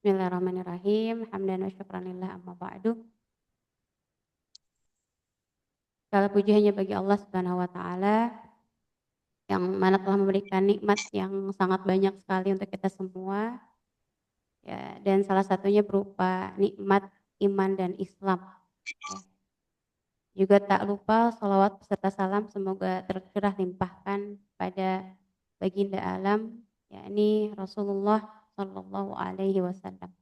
Bismillahirrahmanirrahim. Hamdan wa syukran lillah amma ba'du. Segala puji hanya bagi Allah Subhanahu wa taala yang mana telah memberikan nikmat yang sangat banyak sekali untuk kita semua. Ya, dan salah satunya berupa nikmat iman dan Islam. Ya. Juga tak lupa salawat beserta salam semoga tercurah limpahkan pada baginda alam, yakni Rasulullah Shallallahu Alaihi Wasallam.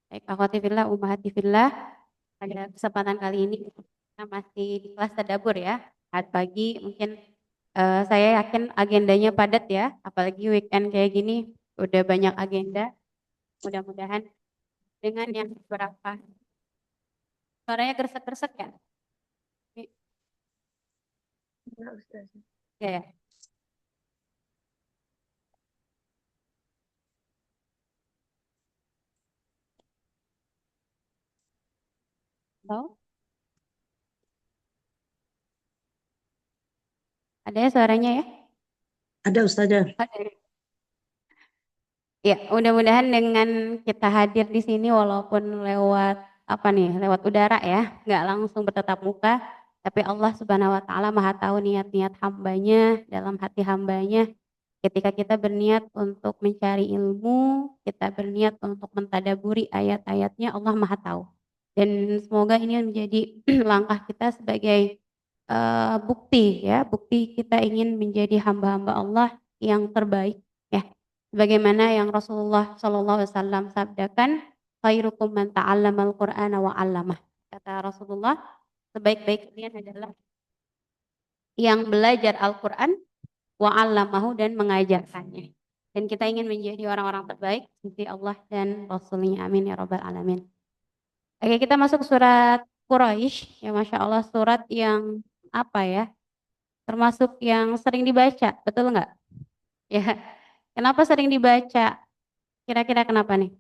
Baik, akhwati fillah, ummahati fillah, pada kesempatan kali ini kita masih di kelas tadabbur ya. Saat pagi mungkin saya yakin agendanya padat ya, apalagi weekend kayak gini udah banyak agenda. Mudah-mudahan dengan yang beberapa suaranya gresek-gresek ya. Enggak, Ustaz. Ya, ya. Tahu? Ada ya suaranya ya? Ada Ustazah. Ada. Ya, mudah-mudahan dengan kita hadir di sini walaupun lewat apa nih, lewat udara ya, nggak langsung bertatap muka, tapi Allah Subhanahu wa taala Maha tahu niat-niat hambanya dalam hati hambanya. Ketika kita berniat untuk mencari ilmu, kita berniat untuk mentadaburi ayat-ayatnya, Allah Maha tahu. Dan semoga ini menjadi langkah kita sebagai bukti ya, bukti kita ingin menjadi hamba-hamba Allah yang terbaik ya. Sebagaimana yang Rasulullah Shallallahu Alaihi Wasallam sabdakan, khairukum man ta'allamal Qur'ana wa 'allamah. Kata Rasulullah, sebaik-baik kalian adalah yang belajar Al-Qur'an wa 'allamahu dan mengajarkannya. Dan kita ingin menjadi orang-orang terbaik seperti Allah dan Rasulnya. Amin ya rabbal alamin. Oke, kita masuk surat Quraisy. Ya, Masya Allah, surat yang apa ya? Termasuk yang sering dibaca, betul nggak? Ya, kenapa sering dibaca? Kira-kira kenapa nih?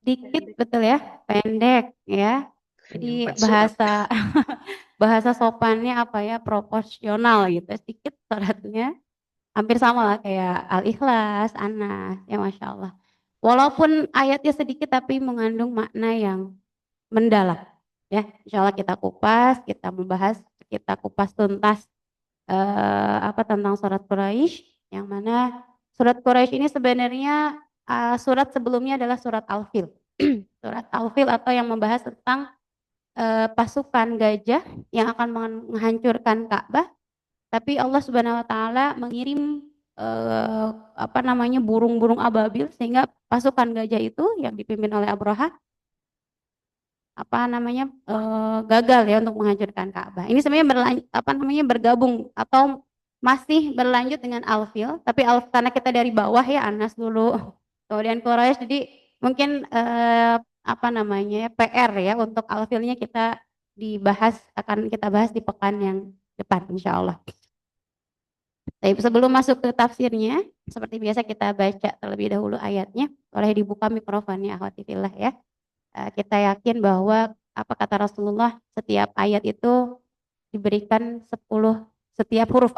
Dikit betul ya, pendek ya. Jadi Empat surat. bahasa sopannya apa ya, proporsional gitu. Sedikit suratnya hampir sama lah kayak Al-Ikhlas, Anas, ya Masya Allah. Walaupun ayatnya sedikit tapi mengandung makna yang mendalam. Ya, insya Allah kita kupas, kita membahas, kita kupas tuntas apa tentang surat Quraisy, yang mana surat Quraisy ini sebenarnya surat sebelumnya adalah surat Al-Fil. Surat Al-Fil atau yang membahas tentang pasukan gajah yang akan menghancurkan Ka'bah, tapi Allah Subhanahu wa taala mengirim apa namanya burung-burung ababil sehingga pasukan gajah itu yang dipimpin oleh Abraha apa namanya gagal ya untuk menghancurkan Ka'bah. Ini sebenarnya apa namanya bergabung atau masih berlanjut dengan Al-Fil, tapi karena kita dari bawah ya Anas dulu, kemudian Quraisy, jadi mungkin apa namanya PR ya untuk Al-Filnya kita dibahas, akan kita bahas di pekan yang depan insya Allah. Tapi sebelum masuk ke tafsirnya, seperti biasa kita baca terlebih dahulu ayatnya. Boleh dibuka mikrofonnya akhwati fillah ya. Kita yakin bahwa apa kata Rasulullah, setiap ayat itu diberikan 10, setiap huruf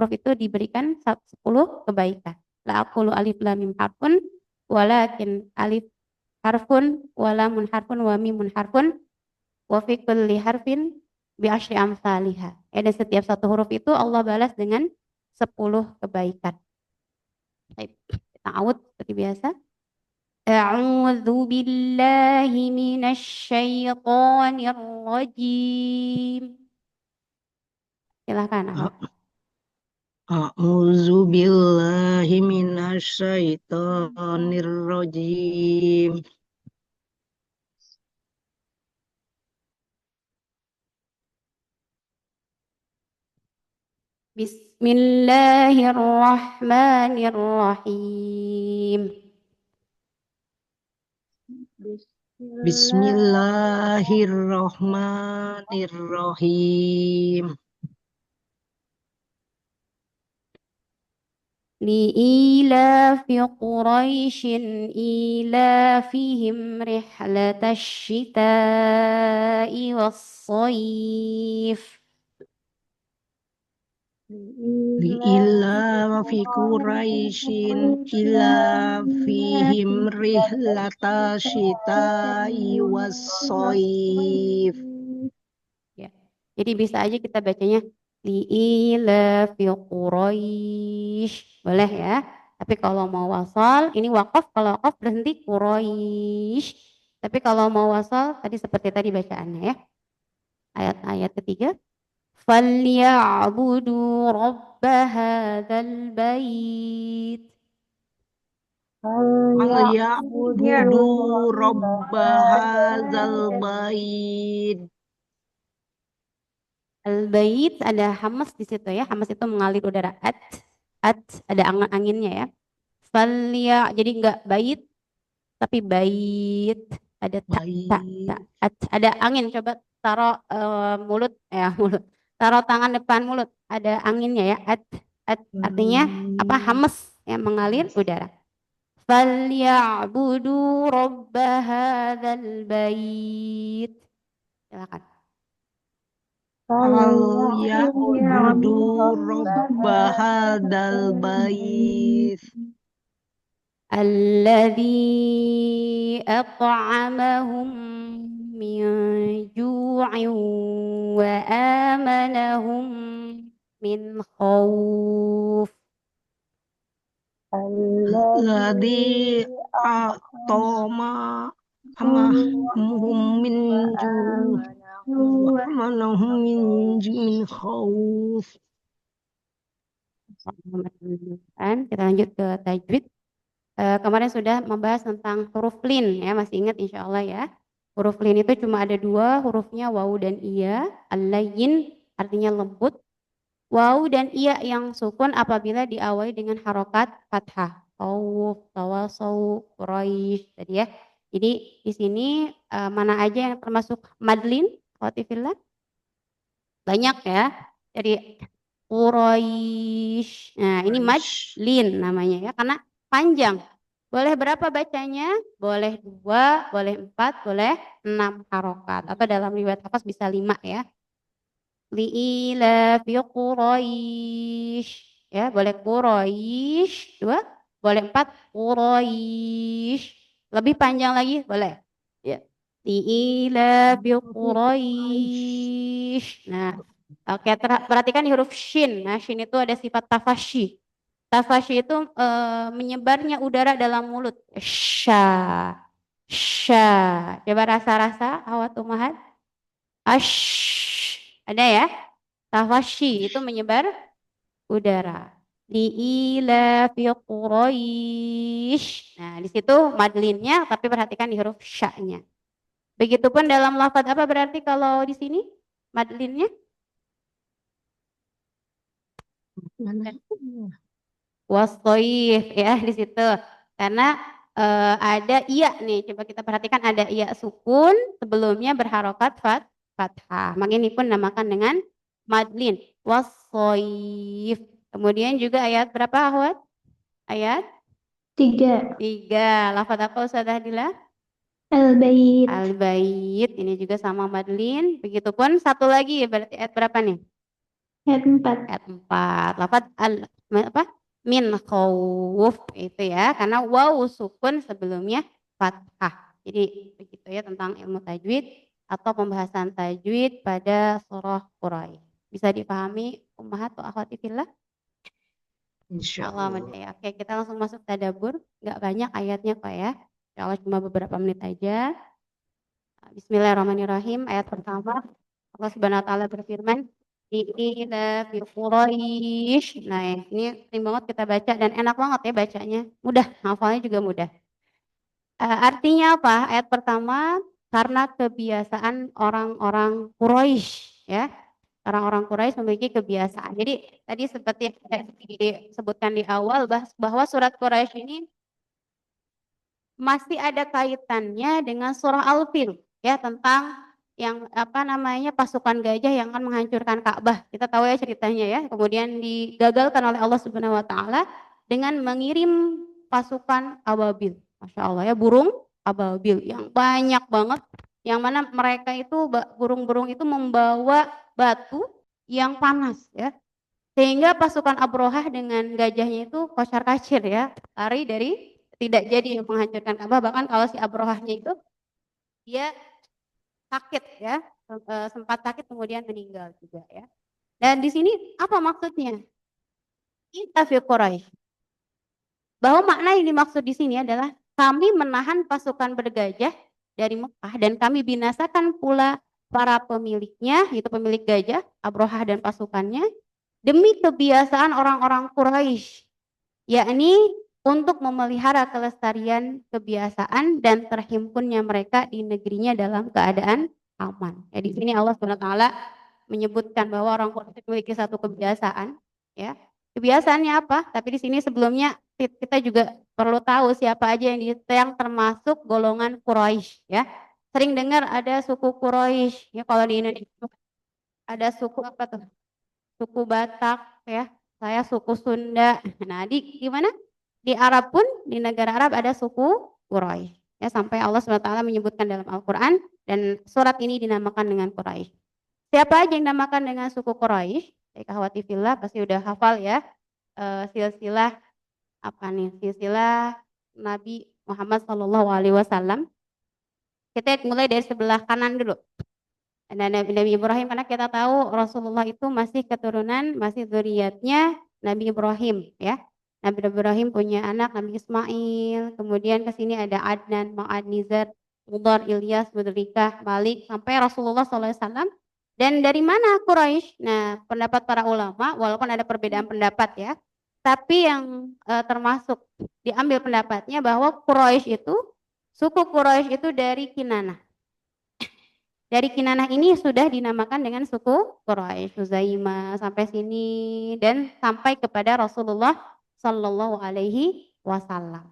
itu diberikan 10 kebaikan. La aqulu alif lam mim harfun walakin alif harfun wa lamun harfun wa mimun harfun wa fi kulli harfin bi asyri amsalihha. Dan setiap satu huruf itu Allah balas dengan 10 kebaikan. Baik, kita awut seperti biasa. A'udzu billahi minasyaitonir rajim. Silakan, Ahmad. A'udzu billahi minasyaitonir rajim. Bismillahirrahmanirrahim. Bismillahirrahmanirrahim. لإيلاف قريش إيلافهم رحلة الشتاء والصيف لإيلاف قريش إيلافهم رحلة الشتاء والصيف. Ya. Jadi bisa aja kita bacanya li'ilafi Quraisy. Boleh ya. Tapi kalau mau wasal, ini wakaf. Kalau wakaf berhenti Quraisy. Tapi kalau mau wasal, tadi seperti tadi bacaannya ya. Ayat-ayat ketiga. فَلْيَعْبُدُوا رَبَّ هَذَا الْبَيْتِ فليعبدوا رب هذا البيت. Al-bait ada hamas di situ ya. Hamas itu mengalir udara. At ada anginnya ya. Falia jadi enggak bait tapi bait ada Baik. ada angin. Coba taruh mulut ya mulut. Taruh tangan depan mulut. Ada anginnya ya. At artinya apa? Hamas yang mengalir udara. Falyabudu rabb hadzal bait. Silakan. فليعبدوا رب هذا البيت الذي أطعمهم من جوع وآمنهم من خوف الذي أطعمهم من جوع وآمنهم من خوف. Kita lanjut ke tajwid. Kemarin sudah membahas tentang huruf lin ya, masih ingat insya Allah ya. Huruf lin itu cuma ada dua, hurufnya wawu dan iya. Al-layyin artinya lembut. Wawu dan iya yang sukun apabila diawali dengan harokat fathah. Tawuf, tawasaw, Quraisy tadi ya. Jadi di sini mana aja yang termasuk madlin? Khotifillah? Banyak ya. Jadi Quraisy. Nah, ini madlin namanya ya karena panjang. Boleh berapa bacanya? Boleh 2, boleh 4, boleh 6 harokat. Atau dalam riwayat hafaz bisa 5 ya. Li'ilafi Quraisy. Ya, boleh Quraisy 2, boleh 4 Quraisy. Lebih panjang lagi boleh. Ya. Li'ilafi Quraisy. Nah, oke, perhatikan di huruf shin. Nah, shin itu ada sifat tafashi. Tafashi itu menyebarnya udara dalam mulut. Sya. Sya. Coba rasa-rasa awat umahat. Ash. Ada ya? Tafashi itu menyebar udara. Li'ilafi Quraisy. Nah, di situ madlinnya tapi perhatikan di huruf sya-nya. Begitupun dalam lafaz apa berarti kalau di sini madlinnya? Wasoif ya di situ. Karena ada iya nih. Coba kita perhatikan ada iya sukun sebelumnya berharokat fathah. Maka ini pun namakan dengan madlin. Wasoif. Kemudian juga ayat berapa Ahwat? Ayat 3. 3. Lafaz apa Ustazah Dila? Al-Bait. Al-bait. Ini juga sama madlin. Begitupun satu lagi berarti ayat berapa nih? Ayat 4. Ayat 4. Lafaz apa? Min khawuf itu ya. Karena waw sukun sebelumnya fathah. Jadi begitu ya tentang ilmu tajwid atau pembahasan tajwid pada surah Quraisy. Bisa dipahami ummahat atau akhwati fillah? Insyaallah. Ya. Oke, kita langsung masuk tadabbur. Enggak banyak ayatnya kok ya. Insyaallah cuma beberapa menit aja. Bismillahirrahmanirrahim. Ayat pertama Allah Subhanahu wa taala berfirman, "Ila fi Quraisy." Nah, ini sering banget kita baca dan enak banget ya bacanya. Mudah, hafalnya juga mudah. Artinya apa? Ayat pertama karena kebiasaan orang-orang Quraisy ya. Orang-orang Quraisy memiliki kebiasaan. Jadi tadi seperti yang disebutkan di awal bahwa surat Quraisy ini masih ada kaitannya dengan surah Al-Fil ya tentang yang apa namanya pasukan gajah yang akan menghancurkan Ka'bah. Kita tahu ya ceritanya ya. Kemudian digagalkan oleh Allah Subhanahu wa taala dengan mengirim pasukan ababil. Masya Allah ya, burung ababil yang banyak banget yang mana mereka itu burung-burung itu membawa batu yang panas ya. Sehingga pasukan Abrohah dengan gajahnya itu kocar-kacir ya, lari dari tidak jadi menghancurkan Ka'bah. Bahkan kalau si Abrohahnya itu dia sakit ya, sempat sakit kemudian meninggal juga ya. Dan di sini apa maksudnya? Kita fi Quraisy. Bahwa makna yang dimaksud di sini adalah kami menahan pasukan bergajah dari Mekah dan kami binasakan pula para pemiliknya, itu pemilik gajah, Abrohah dan pasukannya, demi kebiasaan orang-orang Quraisy, yakni untuk memelihara kelestarian kebiasaan dan terhimpunnya mereka di negerinya dalam keadaan aman. Ya, di sini Allah SWT menyebutkan bahwa orang Quraisy memiliki satu kebiasaan, ya. Kebiasaannya apa? Tapi di sini sebelumnya kita juga perlu tahu siapa aja yang termasuk golongan Quraisy, ya. Sering dengar ada suku Quraisy, ya kalau di Indonesia ada suku apa tuh? Suku Batak, ya. Saya suku Sunda. Nah, di gimana? Di Arab pun, di negara Arab ada suku Quraisy. Ya, sampai Allah SWT menyebutkan dalam Al-Quran dan surat ini dinamakan dengan Quraisy. Siapa aja yang dinamakan dengan suku Quraisy? Ikhwati fillah pasti udah hafal ya. Silsilah apa nih? Silsilah Nabi Muhammad SAW. Kita mulai dari sebelah kanan dulu. Dan Nabi Ibrahim, karena kita tahu Rasulullah itu masih keturunan, masih zuriatnya Nabi Ibrahim ya. Nabi Ibrahim punya anak Nabi Ismail, kemudian ke sini ada Adnan, Ma'ad, Nizar, Mudhar, Ilyas, Mudrikah, Malik, sampai Rasulullah SAW. Dan dari mana Quraisy? Nah, pendapat para ulama, walaupun ada perbedaan pendapat ya, tapi yang termasuk diambil pendapatnya bahwa Quraisy itu, suku Quraisy itu dari Kinanah. Dari Kinanah ini sudah dinamakan dengan suku Quraisy, Huzaimah sampai sini dan sampai kepada Rasulullah Shallallahu Alaihi Wasallam.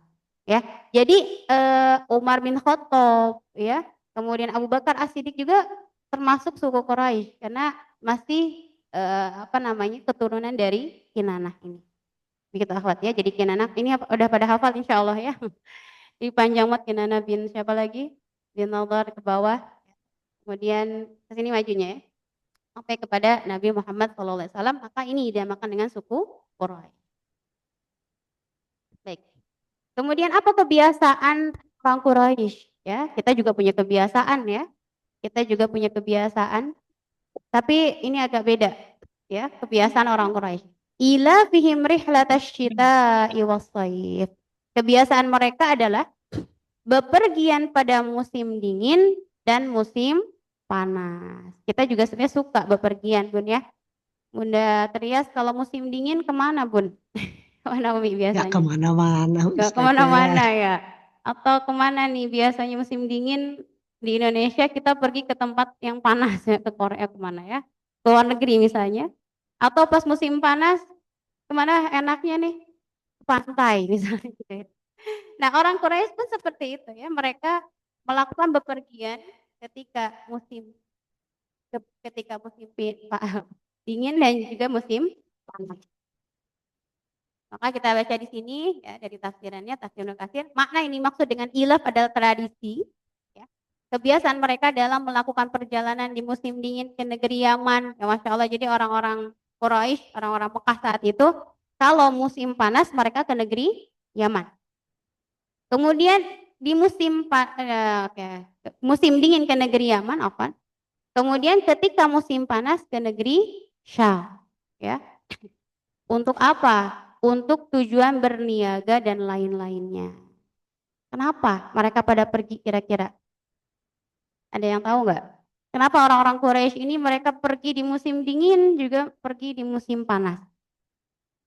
Ya, jadi Umar bin Khattab, ya, kemudian Abu Bakar As-Siddiq juga termasuk suku Quraisy karena masih apa namanya keturunan dari Kinanah ini. Begitu akhwat ya. Jadi Kinanah ini udah pada hafal insya Allah ya. Di panjang banget Kinanah bin siapa lagi? Bin Nadar ke bawah. Kemudian ke sini majunya ya. Sampai kepada Nabi Muhammad SAW, maka ini dinamakan dengan suku Quraisy. Baik. Kemudian apa kebiasaan orang Quraisy? Ya, kita juga punya kebiasaan ya. Kita juga punya kebiasaan. Tapi ini agak beda ya, kebiasaan orang Quraisy. Ila fihim rihlatasyita'i was-shaif. Kebiasaan mereka adalah bepergian pada musim dingin dan musim panas. Kita juga sebenarnya suka bepergian, Bun ya. Bunda Trias kalau musim dingin kemana, Bun? Kemana Umi Ya biasanya? kemana-mana Gak Ustazah. kemana-mana ya. Atau kemana nih biasanya musim dingin di Indonesia kita pergi ke tempat yang panas ya, ke Korea kemana ya? Ke luar negeri misalnya. Atau pas musim panas kemana enaknya nih? Ke pantai misalnya gitu ya. Nah, orang Quraisy pun seperti itu ya. Mereka melakukan bepergian ketika musim dingin dan juga musim panas. Maka kita baca di sini ya dari tafsirannya, tafsir Ibnu Katsir. Makna ini maksud dengan ilaf adalah tradisi, ya. Kebiasaan mereka dalam melakukan perjalanan di musim dingin ke negeri Yaman. Ya, Masya Allah, jadi orang-orang Quraisy, orang-orang Mekah saat itu, kalau musim panas mereka ke negeri Yaman. Kemudian di musim dingin ke negeri Yaman, apa? Kemudian ketika musim panas ke negeri Syam, ya. Untuk apa? Untuk tujuan berniaga dan lain-lainnya. Kenapa mereka pada pergi kira-kira? Ada yang tahu nggak? Kenapa orang-orang Quraisy ini mereka pergi di musim dingin juga pergi di musim panas?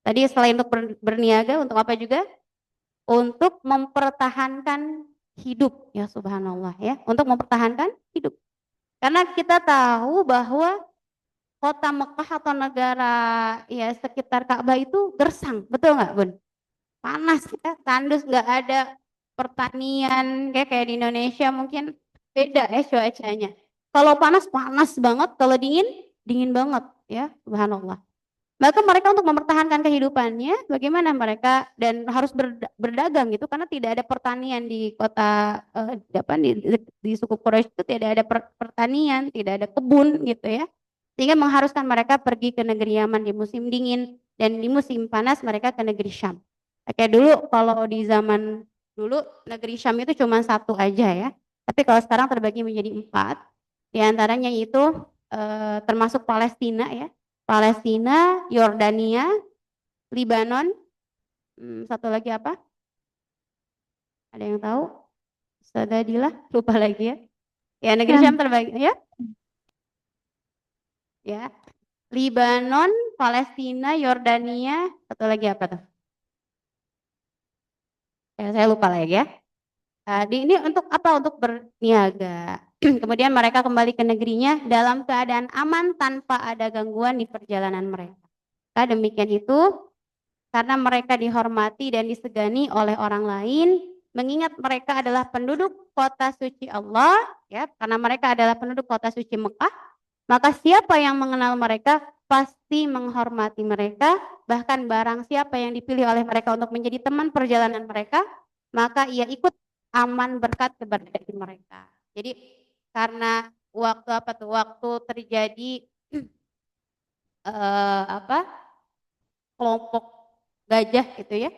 Tadi selain untuk berniaga, untuk apa juga? Untuk mempertahankan hidup, ya subhanallah ya. Untuk mempertahankan hidup. Karena kita tahu bahwa kota Mekah atau negara ya sekitar Ka'bah itu gersang, betul nggak Bun? Panas ya, tandus, nggak ada pertanian kayak di Indonesia mungkin beda ya cuacanya. Kalau panas panas banget, kalau dingin dingin banget ya, subhanallah. Maka mereka untuk mempertahankan kehidupannya, bagaimana mereka dan harus berdagang gitu karena tidak ada pertanian di kota di suku Quraisy itu tidak ada pertanian, tidak ada kebun gitu ya. Sehingga mengharuskan mereka pergi ke negeri Yaman di musim dingin dan di musim panas mereka ke negeri Syam. Kayak dulu kalau di zaman dulu negeri Syam itu cuma satu aja ya. Tapi kalau sekarang terbagi menjadi 4. Di antaranya itu termasuk Palestina ya. Palestina, Yordania, Libanon, satu lagi apa? Ada yang tahu? Sadadilah, lupa lagi ya. Ya, negeri Syam terbagi ya. Ya. Libanon, Palestina, Yordania, satu lagi apa tuh? Ya, saya lupa lagi ya. Ini untuk apa? Untuk berniaga. Kemudian mereka kembali ke negerinya dalam keadaan aman tanpa ada gangguan di perjalanan mereka. Demikian itu karena mereka dihormati dan disegani oleh orang lain, mengingat mereka adalah penduduk kota suci Allah, ya, karena mereka adalah penduduk kota suci Mekah, maka siapa yang mengenal mereka pasti menghormati mereka, bahkan barang siapa yang dipilih oleh mereka untuk menjadi teman perjalanan mereka, maka ia ikut aman berkat kepada mereka. Jadi karena waktu terjadi kelompok gajah gitu ya,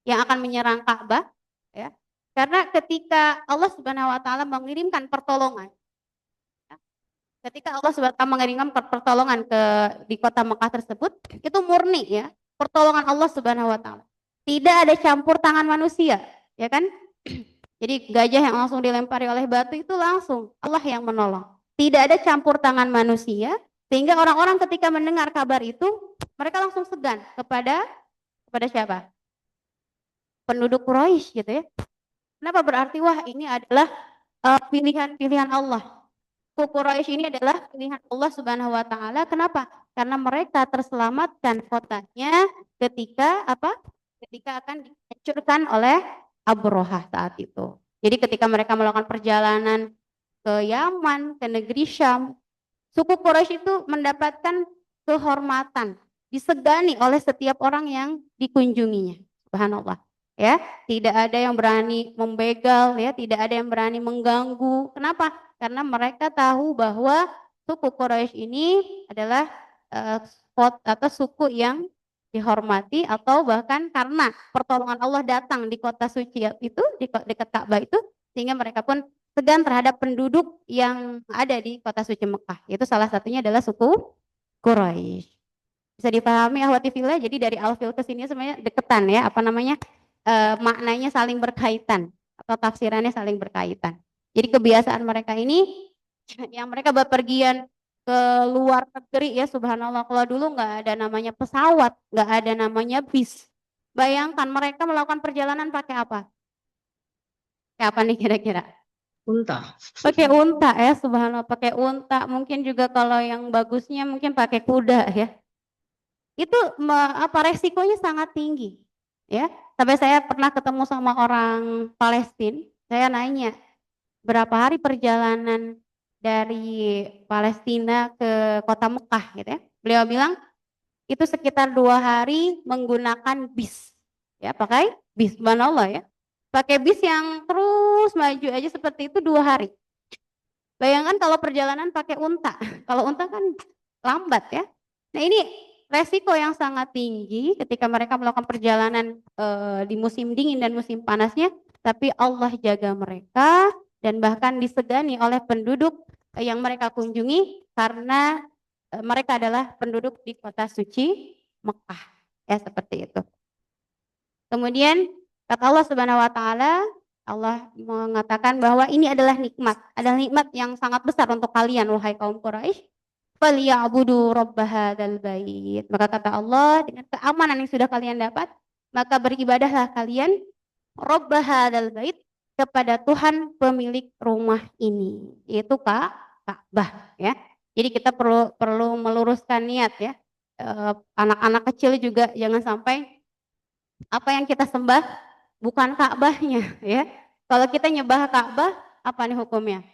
yang akan menyerang Ka'bah, ya. Karena ketika Allah Subhanahu wa taala mengirimkan pertolongan, ya, ketika Allah Subhanahu wa taala mengirimkan pertolongan di kota Mekah tersebut, itu murni ya, pertolongan Allah Subhanahu wa taala. Tidak ada campur tangan manusia, ya kan? Jadi gajah yang langsung dilempari oleh batu itu langsung Allah yang menolong. Tidak ada campur tangan manusia, sehingga orang-orang ketika mendengar kabar itu, mereka langsung segan kepada siapa? Penduduk Quraisy gitu ya. Kenapa? Berarti wah ini adalah pilihan Allah. Suku Quraisy ini adalah pilihan Allah Subhanahu wa taala. Kenapa? Karena mereka terselamatkan kotanya ketika apa? Ketika akan dihancurkan oleh Abrahah saat itu. Jadi ketika mereka melakukan perjalanan ke Yaman, ke negeri Syam, suku Quraisy itu mendapatkan kehormatan, disegani oleh setiap orang yang dikunjunginya. Subhanallah. Ya, tidak ada yang berani membegal, ya, tidak ada yang berani mengganggu. Kenapa? Karena mereka tahu bahwa suku Quraisy ini adalah atau suku yang dihormati, atau bahkan karena pertolongan Allah datang di kota suci itu, di dekat Ka'bah itu, sehingga mereka pun segan terhadap penduduk yang ada di kota suci Mekah. Itu salah satunya adalah suku Quraisy. Bisa dipahami ahwati fillah, jadi dari al-fil ke sini sebenarnya deketan ya, apa namanya? Maknanya saling berkaitan atau tafsirannya saling berkaitan. Jadi kebiasaan mereka ini yang mereka bepergian ke luar negeri ya, subhanallah, kalau dulu nggak ada namanya pesawat, nggak ada namanya bis. Bayangkan mereka melakukan perjalanan pakai apa? Kayak apa nih kira-kira? Unta. Pakai unta ya, subhanallah, pakai unta. Mungkin juga kalau yang bagusnya mungkin pakai kuda ya. Itu resikonya sangat tinggi ya. Sampai saya pernah ketemu sama orang Palestina, saya nanya berapa hari perjalanan dari Palestina ke kota Mekah gitu ya. Beliau bilang itu sekitar 2 hari menggunakan bis, ya, pakai bis, subhanallah ya. Pakai bis yang terus maju aja seperti itu 2 hari. Bayangkan kalau perjalanan pakai unta, kalau unta kan lambat ya. Nah ini resiko yang sangat tinggi ketika mereka melakukan perjalanan di musim dingin dan musim panasnya, tapi Allah jaga mereka dan bahkan disegani oleh penduduk yang mereka kunjungi karena mereka adalah penduduk di kota suci Mekah, ya, seperti itu. Kemudian kata Allah Subhanahu wa taala, Allah mengatakan bahwa ini adalah nikmat yang sangat besar untuk kalian wahai kaum Quraisy. Falyabudu rabb hadzal bait. Maka kata Allah, dengan keamanan yang sudah kalian dapat, maka beribadahlah kalian rabb hadzal bait, kepada Tuhan pemilik rumah ini, yaitu Ka'bah ya. Jadi kita perlu meluruskan niat ya. Anak-anak kecil juga jangan sampai apa yang kita sembah bukan Ka'bahnya ya. Kalau kita nyembah Ka'bah, apa nih hukumnya?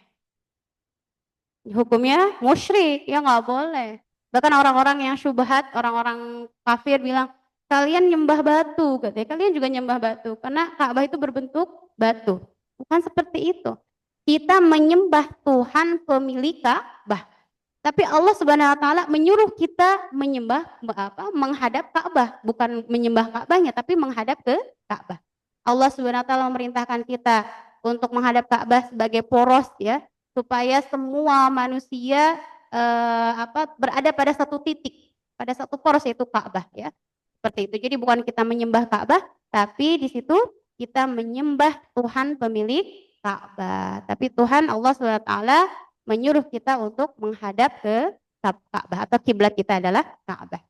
Hukumnya musyrik, ya nggak boleh. Bahkan orang-orang yang syubhat, orang-orang kafir bilang, kalian nyembah batu, katanya. Kalian juga nyembah batu, karena Ka'bah itu berbentuk batu. Bukan seperti itu. Kita menyembah Tuhan pemilik Ka'bah. Tapi Allah Subhanahu wa taala menyuruh kita menghadap Ka'bah, bukan menyembah Ka'bahnya tapi menghadap ke Ka'bah. Allah Subhanahu wa taala memerintahkan kita untuk menghadap Ka'bah sebagai poros ya, supaya semua manusia berada pada satu titik, pada satu poros yaitu Ka'bah ya. Seperti itu. Jadi bukan kita menyembah Ka'bah, tapi di situ kita menyembah Tuhan pemilik Ka'bah. Tapi Tuhan Allah Subhanahu wa taala menyuruh kita untuk menghadap ke Ka'bah atau kiblat kita adalah Ka'bah.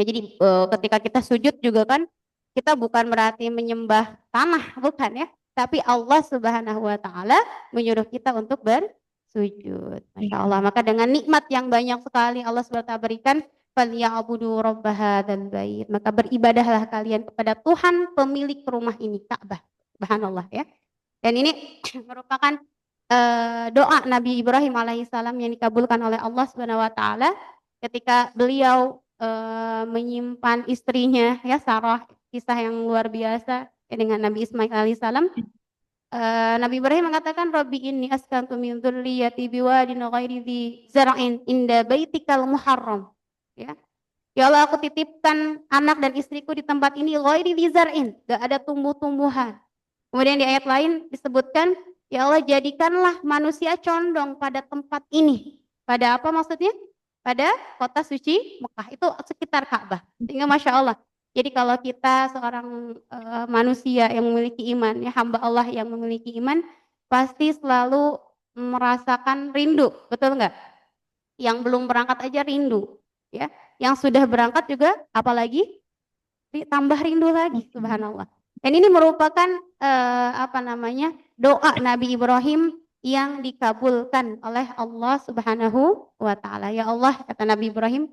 Ya, jadi ketika kita sujud juga kan kita bukan berarti menyembah tanah, bukan ya, tapi Allah Subhanahu wa taala menyuruh kita untuk bersujud. Masya Allah. Maka dengan nikmat yang banyak sekali Allah Subhanahu wa taala berikan, falyabudu rabb hadzal bait. Maka beribadahlah kalian kepada Tuhan pemilik rumah ini, Ka'bah. Subhanallah ya. Dan ini merupakan doa Nabi Ibrahim alaihissalam yang dikabulkan oleh Allah Subhanahu wa taala ketika beliau menyimpan istrinya ya Sarah, kisah yang luar biasa dengan Nabi Ismail alaihissalam. Nabi Ibrahim mengatakan, Rabbi inni askantu min dzurriyyati biwadin ghairi dzi zar'in inda baitikal muharram. Ya. Ya Allah, aku titipkan anak dan istriku di tempat ini ghairi dzi zar'in, enggak ada tumbuh-tumbuhan. Kemudian di ayat lain disebutkan, ya Allah jadikanlah manusia condong pada tempat ini. Pada apa maksudnya? Pada kota suci Mekah, itu sekitar Ka'bah. Sehingga Masya Allah. Jadi kalau kita seorang manusia yang memiliki iman, ya hamba Allah yang memiliki iman, pasti selalu merasakan rindu, betul nggak? Yang belum berangkat aja rindu, ya. Yang sudah berangkat juga, apalagi tambah rindu lagi, subhanallah. Dan ini merupakan doa Nabi Ibrahim yang dikabulkan oleh Allah Subhanahu wa taala. Ya Allah, kata Nabi Ibrahim,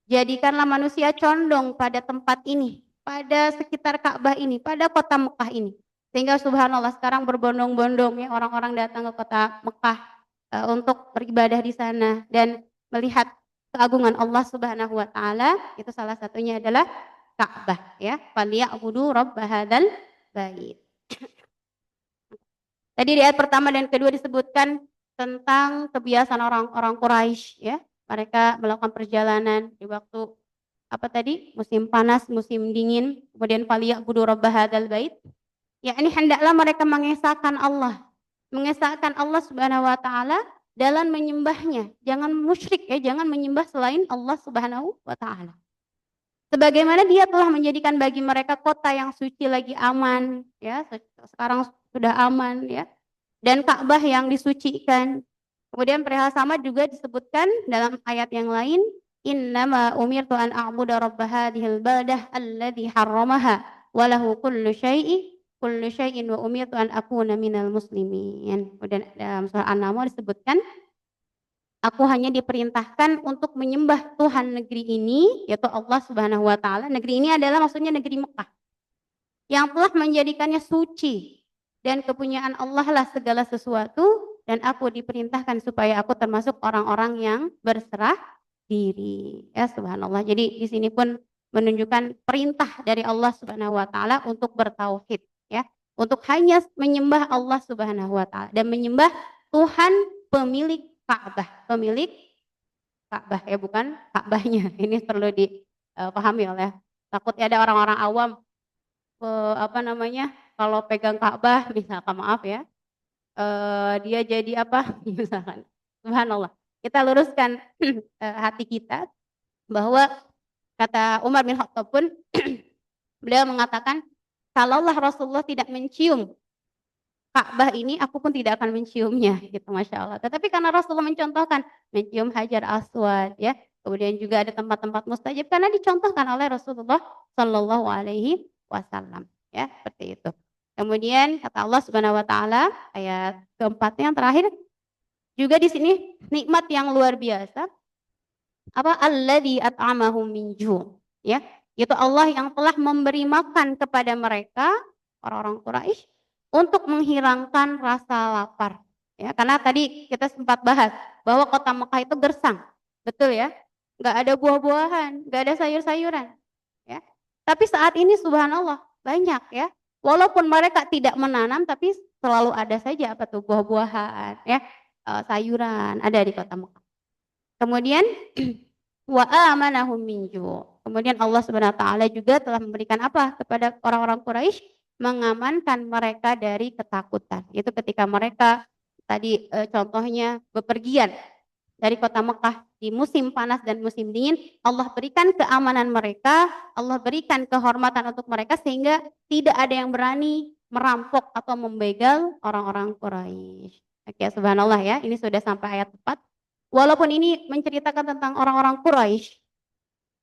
jadikanlah manusia condong pada tempat ini, pada sekitar Ka'bah ini, pada kota Mekah ini. Sehingga subhanallah sekarang berbondong-bondong ya orang-orang datang ke kota Mekah untuk beribadah di sana dan melihat keagungan Allah Subhanahu wa taala. Itu salah satunya adalah Ka'bah ya, falyabudu rabb hadzal bait. Tadi di ayat pertama dan kedua disebutkan tentang kebiasaan orang-orang Quraisy ya. Mereka melakukan perjalanan di waktu musim panas, musim dingin, kemudian falyabudu rabb hadzal bait. Ya, ini hendaklah mereka mengesahkan Allah Subhanahu wa taala dalam menyembahnya. Jangan musyrik ya, jangan menyembah selain Allah Subhanahu wa taala. Sebagaimana dia telah menjadikan bagi mereka kota yang suci lagi aman, ya sekarang sudah aman, ya, dan Ka'bah yang disucikan. Kemudian perihal sama juga disebutkan dalam ayat yang lain, innama umirtu an a'budu rabb hadhil baldah alladzi harramaha wa lahu kullu syai'in wa umirtu an akuna minal muslimin. Kemudian dalam surah An-Naml disebutkan, aku hanya diperintahkan untuk menyembah Tuhan negeri ini, yaitu Allah Subhanahu wa taala. Negeri ini adalah maksudnya negeri Mekah. Yang telah menjadikannya suci dan kepunyaan Allah lah segala sesuatu, dan aku diperintahkan supaya aku termasuk orang-orang yang berserah diri. Ya subhanallah. Jadi di sini pun menunjukkan perintah dari Allah Subhanahu wa taala untuk bertauhid ya, untuk hanya menyembah Allah Subhanahu wa taala dan menyembah Tuhan pemilik Ka'bah ya, bukan Ka'bahnya. Ini perlu dipahami oleh, takutnya ada orang-orang awam kalau pegang Ka'bah misalkan, maaf ya, dia jadi misalkan, subhanallah. Kita luruskan hati kita bahwa kata Umar bin Khattab pun beliau mengatakan, kalaulah Rasulullah tidak mencium Ka'bah ini, aku pun tidak akan menciumnya, gitu, masya Allah. Tetapi karena Rasulullah mencontohkan mencium Hajar Aswad, ya, kemudian juga ada tempat-tempat mustajab karena dicontohkan oleh Rasulullah Shallallahu Alaihi Wasallam, ya, seperti itu. Kemudian kata Allah Subhanahu Wa Taala ayat keempatnya yang terakhir juga di sini nikmat yang luar biasa. Alladzi at'amahum min ju', ya, yaitu Allah yang telah memberi makan kepada mereka orang-orang Quraisy untuk menghilangkan rasa lapar. Ya, karena tadi kita sempat bahas bahwa kota Mekah itu gersang, betul ya, nggak ada buah-buahan, nggak ada sayur-sayuran. Ya, tapi saat ini subhanallah banyak ya, walaupun mereka tidak menanam, tapi selalu ada saja buah-buahan, ya, sayuran ada di kota Mekah. Kemudian wa amanahum min ju'. Kemudian Allah Subhanahu wa taala juga telah memberikan apa kepada orang-orang Quraisy? Mengamankan mereka dari ketakutan. Itu ketika mereka tadi contohnya bepergian dari kota Mekah di musim panas dan musim dingin, Allah berikan keamanan mereka, Allah berikan kehormatan untuk mereka sehingga tidak ada yang berani merampok atau membegal orang-orang Quraisy. Oke, subhanallah ya, ini sudah sampai ayat 4. Walaupun ini menceritakan tentang orang-orang Quraisy,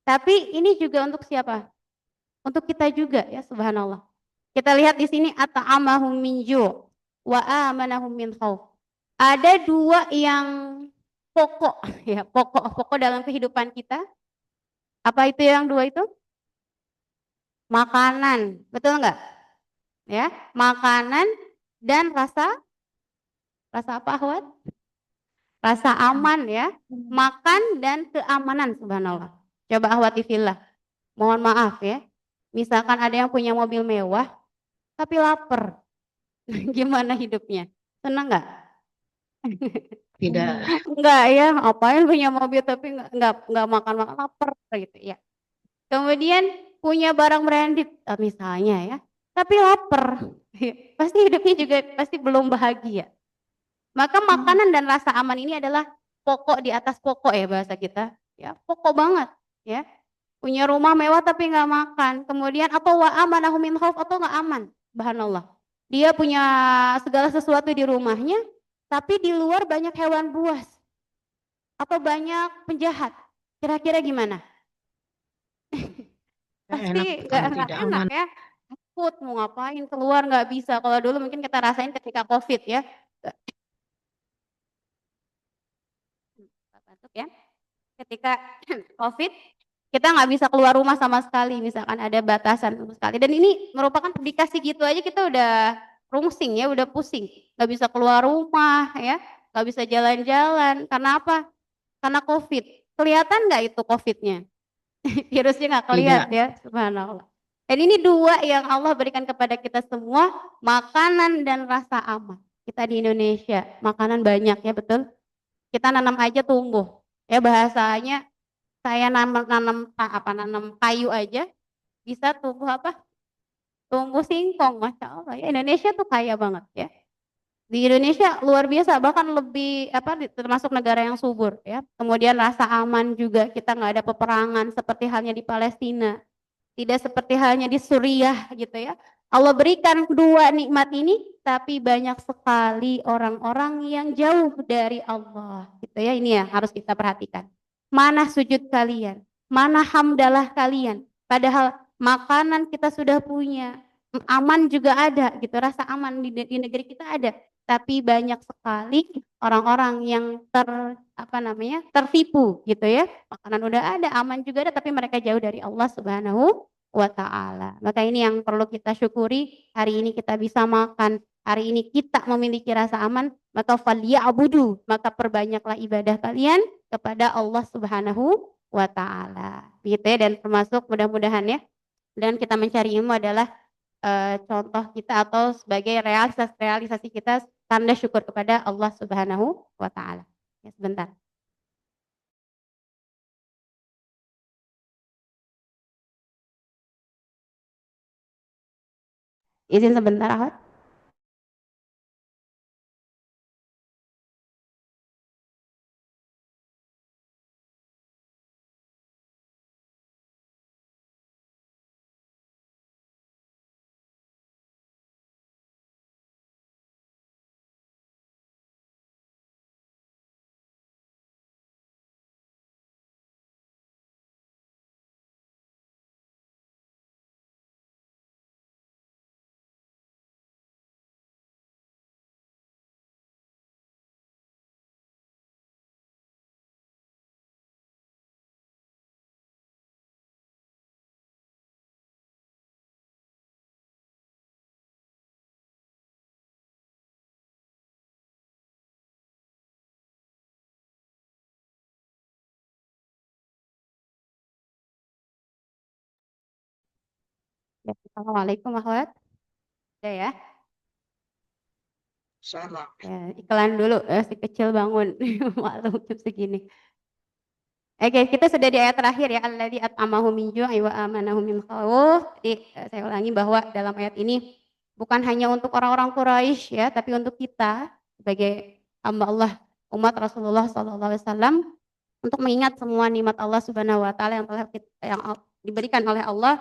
tapi ini juga untuk siapa? Untuk kita juga ya, subhanallah. Kita lihat di sini at'amahum min ju' wa amanahum min khauf. Ada dua yang pokok ya, pokok dalam kehidupan kita. Apa itu yang dua itu? Makanan, betul nggak? Ya, makanan dan rasa apa, Ahwat? Rasa aman ya, makan dan keamanan, subhanallah. Coba Ahwat fillah. Mohon maaf ya. Misalkan ada yang punya mobil mewah tapi lapar. Gimana hidupnya? Senang nggak? Tidak. Enggak ya, apain punya mobil tapi enggak makan lapar gitu ya. Kemudian punya barang branded misalnya ya, tapi lapar. Pasti hidupnya juga pasti belum bahagia. Maka makanan dan rasa aman ini adalah pokok di atas pokok ya bahasa kita. Ya, pokok banget ya. Punya rumah mewah tapi nggak makan. Kemudian atau wa amanahum min khauf atau nggak aman. Subhanallah. Dia punya segala sesuatu di rumahnya, tapi di luar banyak hewan buas atau banyak penjahat. Kira-kira gimana? Pasti nggak Tidak enak aman. ya. Takut mau ngapain keluar nggak bisa. Kalau dulu mungkin kita rasain ketika COVID ya. Batuk ya. Ketika COVID kita nggak bisa keluar rumah sama sekali, misalkan ada batasan sama sekali. Dan ini merupakan dikasih gitu aja kita udah rungsing ya, udah pusing. Nggak bisa keluar rumah ya, nggak bisa jalan-jalan. Karena apa? Karena COVID. Kelihatan nggak itu COVID-nya? Virusnya nggak kelihatan Tidak. ya, subhanallah. Dan ini dua yang Allah berikan kepada kita semua, makanan dan rasa aman. Kita di Indonesia, makanan banyak ya, betul? Kita nanam aja tumbuh. Ya bahasanya saya nanam kayu aja bisa tumbuh apa? Tumbuh singkong, masya Allah. Ya, Indonesia tuh kaya banget ya. Di Indonesia luar biasa, bahkan lebih apa termasuk negara yang subur ya. Kemudian rasa aman juga, kita nggak ada peperangan seperti halnya di Palestina, tidak seperti halnya di Suriah gitu ya. Allah berikan dua nikmat ini, tapi banyak sekali orang-orang yang jauh dari Allah gitu ya. Ini ya harus kita perhatikan. Mana sujud kalian? Mana hamdalah kalian? Padahal makanan kita sudah punya, aman juga ada gitu, rasa aman di negeri kita ada. Tapi banyak sekali orang-orang yang tertipu gitu ya. Makanan udah ada, aman juga ada, tapi mereka jauh dari Allah Subhanahu wa ta'ala. Maka ini yang perlu kita syukuri, hari ini kita bisa makan, hari ini kita memiliki rasa aman, maka falyabudu, maka perbanyaklah ibadah kalian kepada Allah Subhanahu wa ta'ala. Gitu ya, dan termasuk mudah-mudahan ya, dan kita mencari ilmu adalah contoh kita atau sebagai realisasi kita tanda syukur kepada Allah Subhanahu wa ta'ala. Ya, sebentar. Izin sebentar, Ahmad. Ya, assalamualaikum, Ahmad. Udah ya. Salah. Ya, iklan dulu, si kecil bangun. Maklum jam segini. Oke, kita sudah di ayat terakhir ya, alladzi at'amahum min ju'i wa amanahum min khauf. Jadi saya ulangi bahwa dalam ayat ini bukan hanya untuk orang-orang Quraisy ya, tapi untuk kita sebagai hamba Allah, umat Rasulullah SAW untuk mengingat semua nikmat Allah Subhanahu wa taala yang diberikan oleh Allah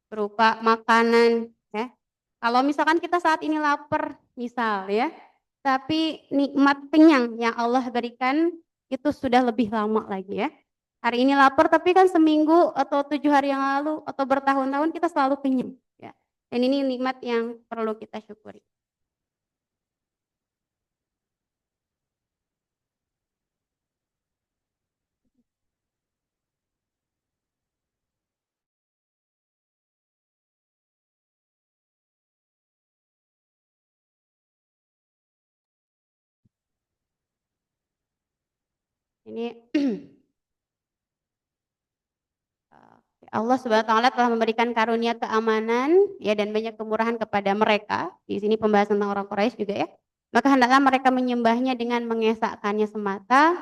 berupa makanan ya. Kalau misalkan kita saat ini lapar misal ya, tapi nikmat kenyang yang Allah berikan itu sudah lebih lama lagi ya. Hari ini lapar tapi kan seminggu atau 7 hari yang lalu atau bertahun-tahun kita selalu kenyang ya. Dan ini nikmat yang perlu kita syukuri. Ini Allah Subhanahu wa taala telah memberikan karunia keamanan ya dan banyak kemurahan kepada mereka. Di sini pembahasan tentang orang Quraisy juga ya. Maka hendaklah mereka menyembahnya dengan mengesahkannya semata,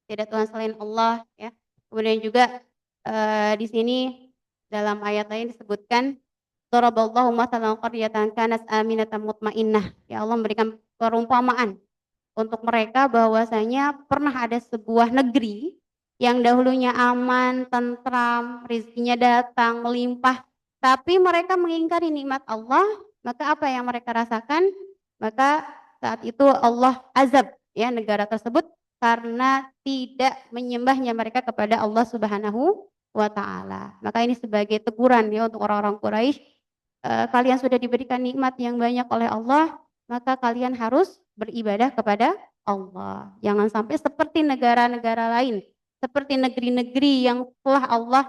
tidak Tuhan selain Allah ya. Kemudian juga di sini dalam ayat lain disebutkan daraballahu mathalan qaryatan kanat aminatan mutmainnah. Ya Allah memberikan perumpamaan untuk mereka bahwasanya pernah ada sebuah negeri yang dahulunya aman, tentram, rezekinya datang, melimpah, tapi mereka mengingkari nikmat Allah, maka apa yang mereka rasakan? Maka saat itu Allah azab ya negara tersebut karena tidak menyembahnya mereka kepada Allah Subhanahu wa taala. Maka ini sebagai teguran ya untuk orang-orang Quraisy, kalian sudah diberikan nikmat yang banyak oleh Allah, maka kalian harus beribadah kepada Allah. Jangan sampai seperti negara-negara lain, seperti negeri-negeri yang telah Allah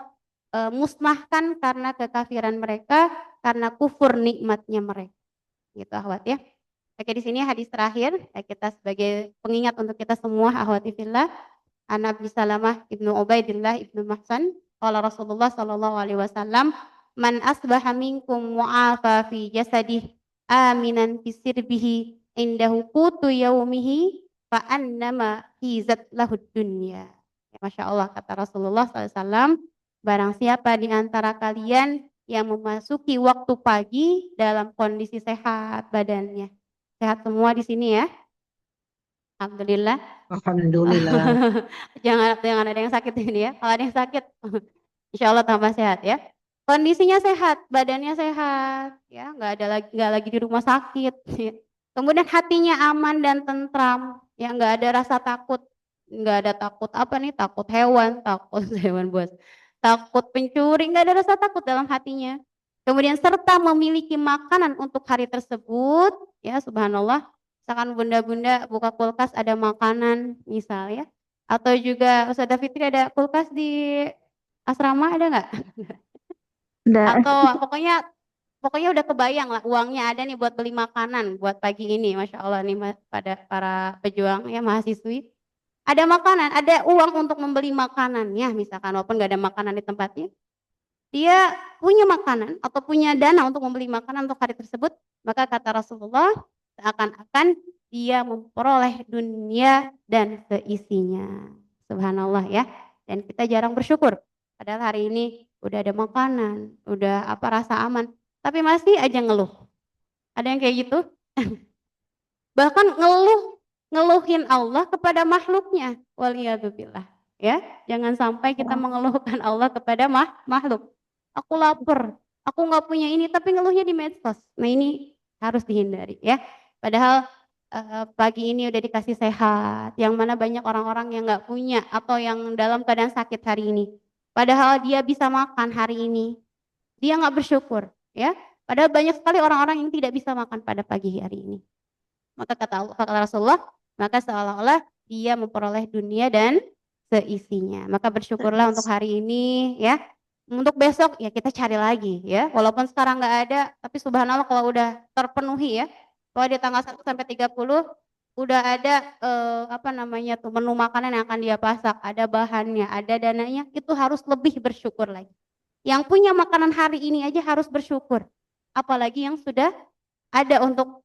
musnahkan karena kekafiran mereka, karena kufur nikmatnya mereka. Gitu akhwat ya. Oke, di sini hadis terakhir kita sebagai pengingat untuk kita semua akhwati fillah. An Abi Salamah ibnu Ubaidillah ibnu Mahsan, qala Rasulullah sallallahu alaihi wasallam, man asbaha minkum mu'afa fi jasadih aminan fi sirbihi indahu qutu yaumihi fa annama hizat lahud dunya. Ya, Masya Allah kata Rasulullah SAW, barang siapa di antara kalian yang memasuki waktu pagi dalam kondisi sehat badannya. Sehat semua di sini ya. Alhamdulillah. Alhamdulillah. Jangan ada yang sakit ini ya. Kalau ada yang sakit, insya Allah tambah sehat ya. Kondisinya sehat, badannya sehat, ya nggak lagi di rumah sakit. Ya. Kemudian hatinya aman dan tentram, ya nggak ada rasa takut, nggak ada takut apa nih, takut hewan, takut hewan buas, takut pencuri, nggak ada rasa takut dalam hatinya. Kemudian serta memiliki makanan untuk hari tersebut, ya subhanallah. Misalkan bunda-bunda buka kulkas ada makanan misal ya. Atau juga Ustazah Fitri ada kulkas di asrama ada nggak? Udah. Atau pokoknya udah kebayang lah uangnya ada nih buat beli makanan buat pagi ini. Masya Allah nih pada para pejuang ya mahasiswi. Ada makanan, ada uang untuk membeli makanannya misalkan walaupun nggak ada makanan di tempatnya. Dia punya makanan atau punya dana untuk membeli makanan untuk hari tersebut. Maka kata Rasulullah seakan-akan dia memperoleh dunia dan seisinya. Subhanallah ya. Dan kita jarang bersyukur. Padahal hari ini udah ada makanan, udah apa rasa aman. Tapi masih aja ngeluh. Ada yang kayak gitu? Bahkan ngeluhin Allah kepada makhluknya. Waliyadzubillah. Ya, jangan sampai kita mengeluhkan Allah kepada makhluk. Aku lapar, aku nggak punya ini, tapi ngeluhnya di medsos. Nah ini harus dihindari ya. Padahal pagi ini udah dikasih sehat, yang mana banyak orang-orang yang nggak punya atau yang dalam keadaan sakit hari ini. Padahal dia bisa makan hari ini, dia nggak bersyukur ya. Padahal banyak sekali orang-orang yang tidak bisa makan pada pagi hari ini. Maka kata Rasulullah, maka seolah-olah dia memperoleh dunia dan seisinya. Maka bersyukurlah untuk hari ini ya. Untuk besok ya kita cari lagi ya. Walaupun sekarang nggak ada, tapi subhanallah kalau udah terpenuhi ya. Kalau di tanggal 1 sampai 30 udah ada apa namanya tuh menu makanan yang akan dia pasak, ada bahannya, ada dananya, itu harus lebih bersyukur lagi. Yang punya makanan hari ini aja harus bersyukur. Apalagi yang sudah ada untuk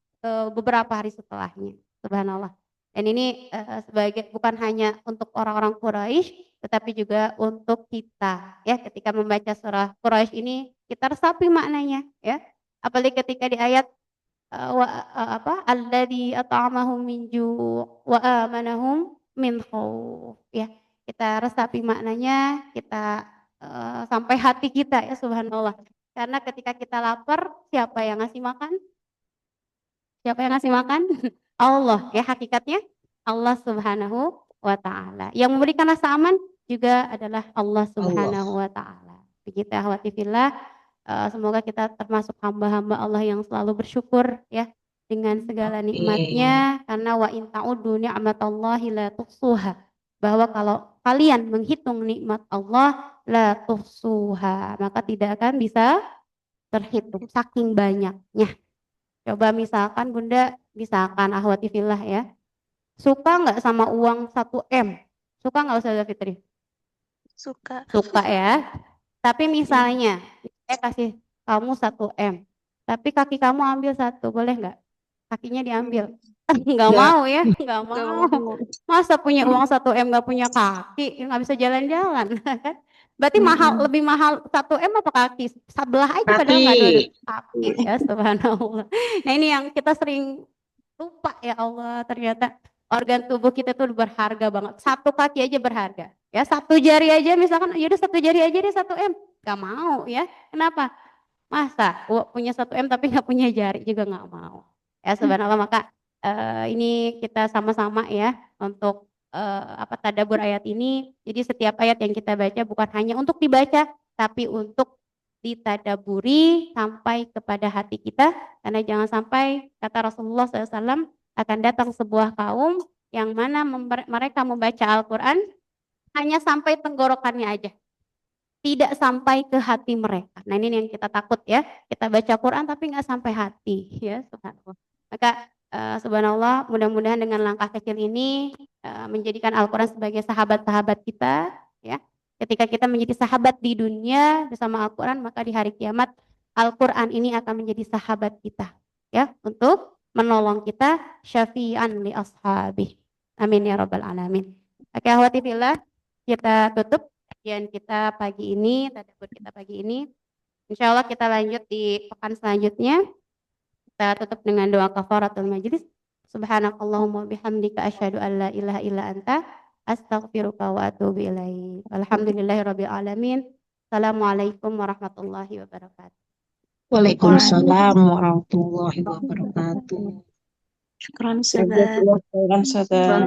beberapa hari setelahnya. Subhanallah. Dan ini sebagai bukan hanya untuk orang-orang Quraisy, tetapi juga untuk kita ya ketika membaca surah Quraisy ini kita resapi maknanya ya. Apalagi ketika di ayat alladzi at'amahum min ju' wa amanahum min khauf ya. Kita resapi maknanya, kita sampai hati kita ya subhanallah. Karena ketika kita lapar, siapa yang ngasih makan? Siapa yang ngasih makan? Allah ya hakikatnya Allah Subhanahu wa taala. Yang memberikan rasa aman juga adalah Allah Allah. Subhanahu wa taala. Begitu ya akhwati fillah, semoga kita termasuk hamba-hamba Allah yang selalu bersyukur ya dengan segala Amin. nikmatnya karena wa in ta'uddu ni'matallahi la tuhsuha. Bahwa kalau kalian menghitung nikmat Allah la tuhsuha, maka tidak akan bisa terhitung saking banyaknya. Coba misalkan Bunda, misalkan Ahwati Fillah ya, suka nggak sama uang 1 M? Suka nggak Ustazah Fitri? Suka. Suka ya. Tapi misalnya, saya kasih kamu 1 M, tapi kaki kamu ambil 1, boleh nggak? Kakinya diambil. Nggak Nggak. mau ya, nggak Gak mau. mau. Masa punya uang 1 M nggak punya kaki, nggak bisa jalan-jalan. Berarti lebih mahal 1 M apa kaki? Sebelah aja padahal nggak dua Kaki. kaki ya subhanallah. Nah ini yang kita sering lupa ya Allah, ternyata organ tubuh kita tuh berharga banget. 1 kaki aja berharga. Ya 1 jari aja misalkan, yaudah 1 jari aja deh 1 M. Gak mau ya. Kenapa? Masa punya 1 M tapi nggak punya jari juga nggak mau. Ya subhanallah maka ini kita sama-sama ya untuk tadabbur ayat ini. Jadi setiap ayat yang kita baca bukan hanya untuk dibaca, tapi untuk ditadaburi sampai kepada hati kita. Karena jangan sampai kata Rasulullah SAW akan datang sebuah kaum yang mana mereka membaca Al-Quran hanya sampai tenggorokannya aja, tidak sampai ke hati mereka. Nah ini yang kita takut ya, kita baca Quran tapi nggak sampai hati ya subhanallah. Maka subhanallah mudah-mudahan dengan langkah kecil ini menjadikan Al-Quran sebagai sahabat-sahabat kita ya. Ketika kita menjadi sahabat di dunia bersama Al-Quran, maka di hari kiamat Al-Quran ini akan menjadi sahabat kita ya untuk menolong kita syafi'an li ashabih. Amin ya rabbal alamin. Oke akhwati fillah, kita tutup kajian kita pagi ini, tadabbur kita pagi ini. Insya Allah kita lanjut di pekan selanjutnya. Kita tutup dengan doa kafaratul majlis. Subhanakallahumma bihamdika asyhadu an la ilaha illa anta astaghfiruka wa atubu ilaik. Alhamdulillahirabbil alamin. Assalamualaikum warahmatullahi wabarakatuh. Waalaikumsalam warahmatullahi wabarakatuh. Syukran Ustazah. Jazakallah khairan, Ustazah.